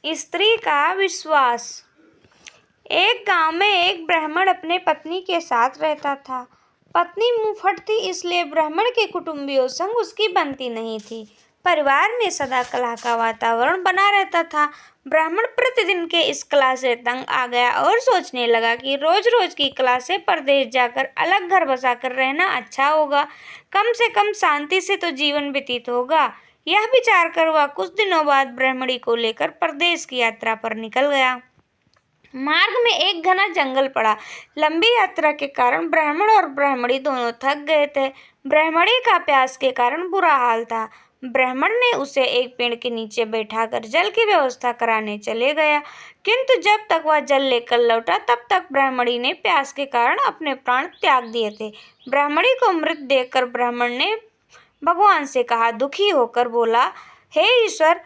स्त्री का विश्वास। एक गांव में एक ब्राह्मण अपने पत्नी के साथ रहता था। पत्नी मुंहफट थी, इसलिए ब्राह्मण के कुटुंबियों संग उसकी बनती नहीं थी। परिवार में सदा कलह का वातावरण बना रहता था। ब्राह्मण प्रतिदिन के इस कलह से तंग आ गया और सोचने लगा कि रोज रोज की कलह से परदेश जाकर अलग घर बसाकर रहना अच्छा होगा। कम से कम शांति से तो जीवन व्यतीत होगा। यह विचार कर वह कुछ दिनों बाद ब्राह्मणी को लेकर परदेश की यात्रा पर निकल गया। मार्ग में एक घना जंगल पड़ा। लंबी यात्रा के कारण ब्राह्मण और ब्राह्मणी दोनों थक गए थे। ब्राह्मणी का प्यास के कारण बुरा हाल था। ब्राह्मण ने उसे एक पेड़ के नीचे बैठाकर जल की व्यवस्था कराने चले गया, किंतु जब तक वह जल लेकर लौटा तब तक ब्राह्मणी ने प्यास के कारण अपने प्राण त्याग दिए थे। ब्राह्मणी को मृत देखकर ब्राह्मण ने भगवान से कहा, दुखी होकर बोला, हे ईश्वर,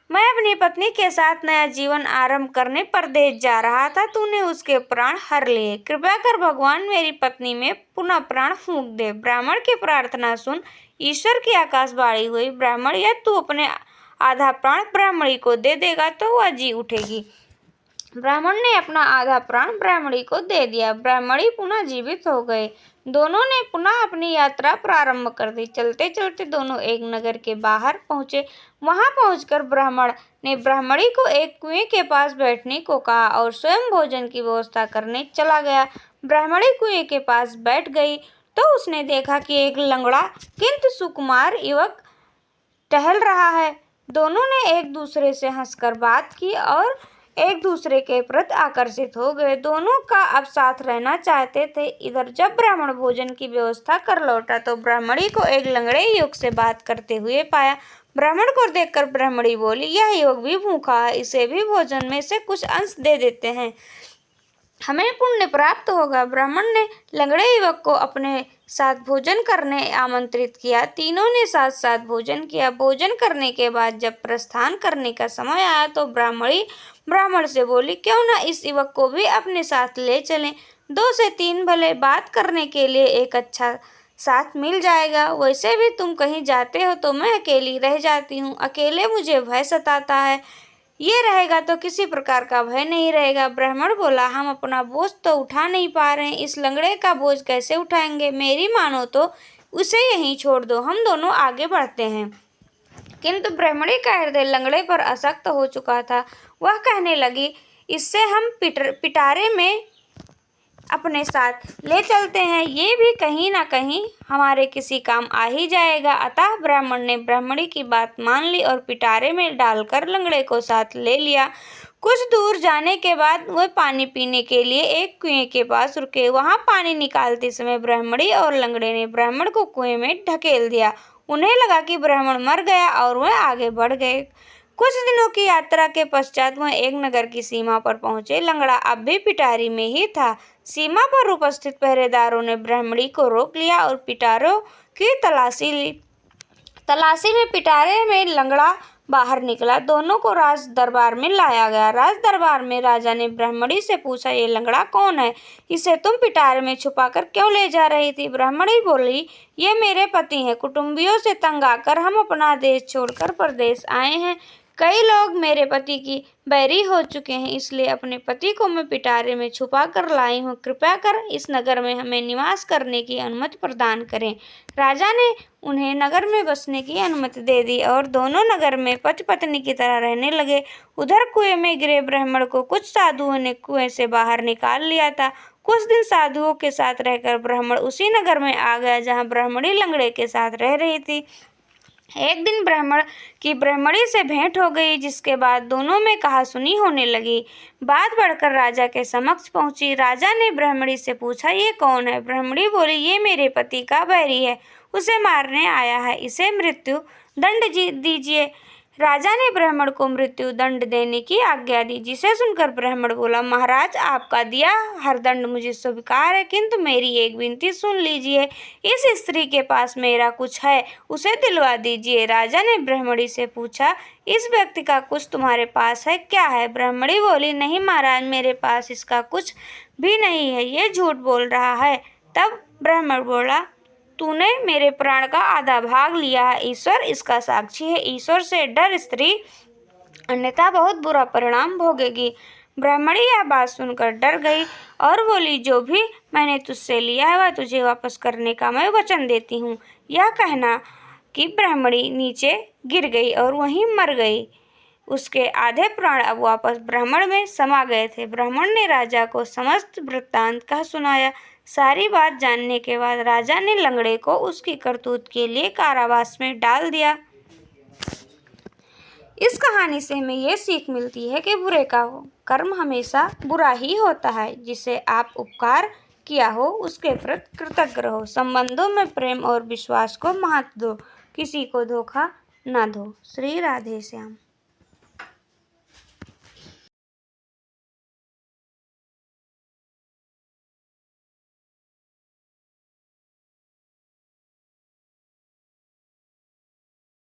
मैं अपनी पत्नी के साथ नया जीवन आरंभ करने परदेश जा रहा था, तूने उसके प्राण हर लिए। कृपया कर भगवान मेरी पत्नी में पुनः प्राण फूंक दे। ब्राह्मण की प्रार्थना सुन ईश्वर की आकाशवाणी हुई, ब्राह्मण, यदि तू अपने आधा प्राण ब्राह्मणी को दे देगा तो वह जी उठेगी। ब्राह्मण ने अपना आधा प्राण ब्राह्मणी को दे दिया। ब्राह्मणी पुनः जीवित हो गए। दोनों ने पुनः अपनी यात्रा प्रारंभ कर दी। चलते चलते दोनों एक नगर के बाहर पहुंचे। वहां पहुंचकर ब्राह्मण ने ब्राह्मणी को एक कुएं के पास बैठने को कहा और स्वयं भोजन की व्यवस्था करने चला गया। ब्राह्मणी कुएं के पास बैठ गई तो उसने देखा कि एक लंगड़ा किंतु सुकुमार युवक टहल रहा है। दोनों ने एक दूसरे से हंसकर बात की और एक दूसरे के प्रति आकर्षित हो गए। दोनों का अब साथ रहना चाहते थे। इधर जब ब्राह्मण भोजन की व्यवस्था कर लौटा तो ब्राह्मणी को एक लंगड़े युवक से बात करते हुए पाया। ब्राह्मण को देखकर ब्राह्मणी बोली, यह युवक भी भूखा है, इसे भी भोजन में से कुछ अंश दे देते हैं, हमें पुण्य प्राप्त होगा। ब्राह्मण ने लंगड़े युवक को अपने साथ भोजन करने आमंत्रित किया। तीनों ने साथ साथ भोजन किया। भोजन करने के बाद जब प्रस्थान करने का समय आया तो ब्राह्मणी ब्राह्मण से बोली, क्यों न इस युवक को भी अपने साथ ले चलें। 2 से 3 भले बात करने के लिए एक अच्छा साथ मिल जाएगा। वैसे भी तुम कहीं जाते हो तो मैं अकेली रह जाती हूँ। अकेले मुझे भय सताता है, ये रहेगा तो किसी प्रकार का भय नहीं रहेगा। ब्राह्मण बोला, हम अपना बोझ तो उठा नहीं पा रहे हैं, इस लंगड़े का बोझ कैसे उठाएंगे। मेरी मानो तो उसे यहीं छोड़ दो, हम दोनों आगे बढ़ते हैं। किंतु ब्राह्मणी का हृदय लंगड़े पर आसक्त हो चुका था। वह कहने लगी, इससे हम पिटारे में अपने साथ ले चलते हैं, ये भी कहीं ना कहीं हमारे किसी काम आ ही जाएगा। अतः ब्राह्मण ने ब्राह्मणी की बात मान ली और पिटारे में डालकर लंगड़े को साथ ले लिया। कुछ दूर जाने के बाद वे पानी पीने के लिए एक कुएं के पास रुके। वहां पानी निकालते समय ब्राह्मणी और लंगड़े ने ब्राह्मण को कुएं में ढकेल दिया। उन्हें लगा कि ब्राह्मण मर गया और वह आगे बढ़ गए। कुछ दिनों की यात्रा के पश्चात वह एक नगर की सीमा पर पहुंचे। लंगड़ा अब भी पिटारी में ही था। सीमा पर उपस्थित पहरेदारों ने ब्राह्मणी को रोक लिया और पिटारों की तलाशी ली। तलाशी में पिटारे में लंगड़ा बाहर निकला। दोनों को राज दरबार में लाया गया। राज दरबार में राजा ने ब्राह्मणी से पूछा, ये लंगड़ा कौन है, इसे तुम पिटारे में छुपाकर क्यों ले जा रही थी। ब्राह्मणी बोली, ये मेरे पति हैं, कुटुंबियों से तंग आकर हम अपना देश छोड़कर परदेश आए हैं। कई लोग मेरे पति की बैरी हो चुके हैं, इसलिए अपने पति को मैं पिटारे में छुपा कर लाई हूँ। कृपया कर इस नगर में हमें निवास करने की अनुमति प्रदान करें। राजा ने उन्हें नगर में बसने की अनुमति दे दी और दोनों नगर में पति पत्नी की तरह रहने लगे। उधर कुएं में गिरे ब्राह्मण को कुछ साधुओं ने कुएं से बाहर निकाल लिया था। कुछ दिन साधुओं के साथ रहकर ब्राह्मण उसी नगर में आ गया जहाँ ब्राह्मणी लंगड़े के साथ रह रही थी। एक दिन ब्राह्मण की ब्राह्मणी से भेंट हो गई, जिसके बाद दोनों में कहासुनी होने लगी। बात बढ़कर राजा के समक्ष पहुंची। राजा ने ब्राह्मणी से पूछा, ये कौन है। ब्राह्मणी बोली, ये मेरे पति का बैरी है, उसे मारने आया है, इसे मृत्यु दंड दीजिए। राजा ने ब्राह्मण को मृत्यु दंड देने की आज्ञा दी, जिसे सुनकर ब्राह्मण बोला, महाराज, आपका दिया हर दंड मुझे स्वीकार है, किंतु मेरी एक विनती सुन लीजिए। इस स्त्री के पास मेरा कुछ है, उसे दिलवा दीजिए। राजा ने ब्राह्मणी से पूछा, इस व्यक्ति का कुछ तुम्हारे पास है, क्या है। ब्राह्मणी बोली, नहीं महाराज, मेरे पास इसका कुछ भी नहीं है, ये झूठ बोल रहा है। तब ब्राह्मण बोला, तूने मेरे प्राण का आधा भाग लिया है, ईश्वर इसका साक्षी है। ईश्वर से डर स्त्री अन्यथा बहुत बुरा परिणाम भोगेगी। ब्राह्मणी यह बात सुनकर डर गई और बोली, जो भी मैंने तुझसे लिया है वह तुझे वापस करने का मैं वचन देती हूँ। यह कहना कि ब्राह्मणी नीचे गिर गई और वहीं मर गई। उसके आधे प्राण अब वापस ब्राह्मण में समा गए थे। ब्राह्मण ने राजा को समस्त वृत्तांत कह सुनाया। सारी बात जानने के बाद राजा ने लंगड़े को उसकी करतूत के लिए कारावास में डाल दिया। इस कहानी से हमें ये सीख मिलती है कि बुरे का कर्म हमेशा बुरा ही होता है। जिसे आप उपकार किया हो उसके प्रति कृतज्ञ रहो। संबंधों में प्रेम और विश्वास को महत्व दो, किसी को धोखा न दो। श्री राधे श्याम।